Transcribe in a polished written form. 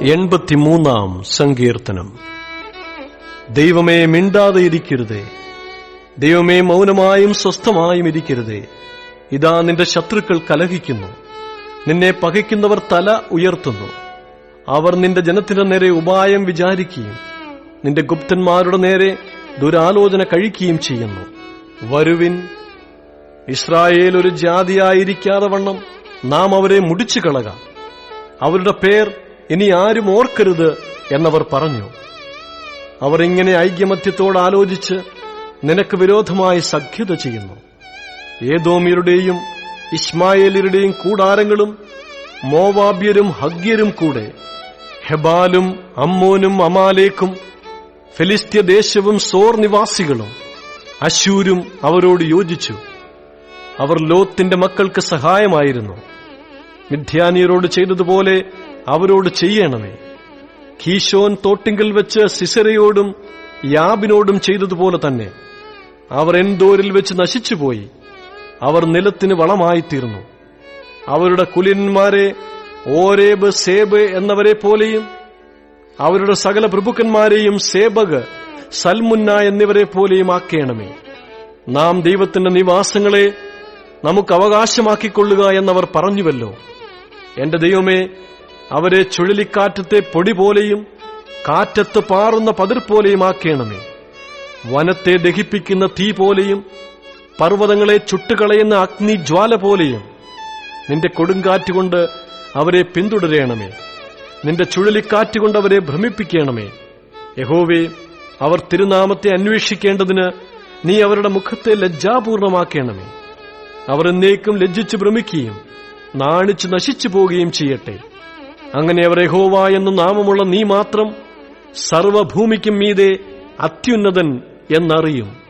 83 സങ്കീർത്തനം. ദൈവമേ, മിണ്ടാതെ ഇരിക്കരുതേ. ദൈവമേ, മൗനമായും സ്വസ്ഥമായും ഇരിക്കരുതേ. ഇതാ നിന്റെ ശത്രുക്കൾ കലഹിക്കുന്നു, നിന്നെ പകയ്ക്കുന്നവർ തല ഉയർത്തുന്നു. അവർ നിന്റെ ജനത്തിന്റെ നേരെ ഉപായം വിചാരിക്കുകയും നിന്റെ ഗുപ്തന്മാരുടെ നേരെ ദുരാലോചന കഴിക്കുകയും ചെയ്യുന്നു. വരുവിൻ, ഇസ്രായേൽ ഒരു ജാതിയായിരിക്കാതെ വണ്ണം നാം അവരെ മുടിച്ചു കളക. അവരുടെ പേർ ഇനി ആരും ഓർക്കരുത് എന്നവർ പറഞ്ഞു. അവർ ഇങ്ങനെ ഐക്യമത്യത്തോട് ആലോചിച്ച് നിനക്ക് വിരോധമായി സഖ്യത ചെയ്യുന്നു. ഏദോമ്യരുടെയും ഇശ്മായേല്യരുടെയും കൂടാരങ്ങളും മോവാബ്യരും ഹഗ്യരും കൂടെ ഹെബാലും അമ്മോനും അമാലേക്കും ഫെലിസ്ത്യ ദേശവും സോർ നിവാസികളും അശൂരും അവരോട് യോജിച്ചു. അവർ ലോത്തിന്റെ മക്കൾക്ക് സഹായമായിരുന്നു. മിദ്യാനിയരോട് ചെയ്തതുപോലെ അവരോട് ചെയ്യണമേ. കീശോൻ തോട്ടിങ്കൽ വെച്ച് സിസരയോടും യാബിനോടും ചെയ്തതുപോലെ തന്നെ. അവർ എൻദോരിൽ വെച്ച് നശിച്ചുപോയി. അവർ നിലത്തിന് വളമായിത്തീർന്നു. അവരുടെ കുലീനന്മാരെ ഓരേബ്, സേബ് എന്നവരെ പോലെയും അവരുടെ സകല പ്രഭുക്കന്മാരെയും സേബഗ്, സൽമുന്ന എന്നിവരെ പോലെയും ആക്കേണമേ. നാം ദൈവത്തിന്റെ നിവാസങ്ങളെ നമുക്ക് അവകാശമാക്കിക്കൊള്ളുക എന്നവർ പറഞ്ഞുവല്ലോ. എന്റെ ദൈവമേ, അവരെ ചുഴലിക്കാറ്റത്തെ പൊടി പോലെയും കാറ്റത്ത് പാറുന്ന പതിർ പോലെയും ആക്കേണമേ. വനത്തെ ദഹിപ്പിക്കുന്ന തീ പോലെയും പർവ്വതങ്ങളെ ചുട്ടുകളയുന്ന അഗ്നിജ്വാല പോലെയും നിന്റെ കൊടുങ്കാറ്റുകൊണ്ട് അവരെ പിന്തുടരേണമേ. നിന്റെ ചുഴലിക്കാറ്റുകൊണ്ട് അവരെ ഭ്രമിപ്പിക്കണമേ. യഹോവേ, അവർ തിരുനാമത്തെ അന്വേഷിക്കേണ്ടതിന് നീ അവരുടെ മുഖത്തെ ലജ്ജാപൂർണമാക്കണമേ. അവർ എന്നേക്കും ലജ്ജിച്ചു ഭ്രമിക്കുകയും നാണിച്ചു നശിച്ചു പോവുകയും ചെയ്യട്ടെ. അങ്ങനെ അവർ യഹോവ എന്ന നാമമുള്ള നീ മാത്രം സർവ്വഭൂമിക്കും മീതെ അത്യുന്നതൻ എന്നറിയും.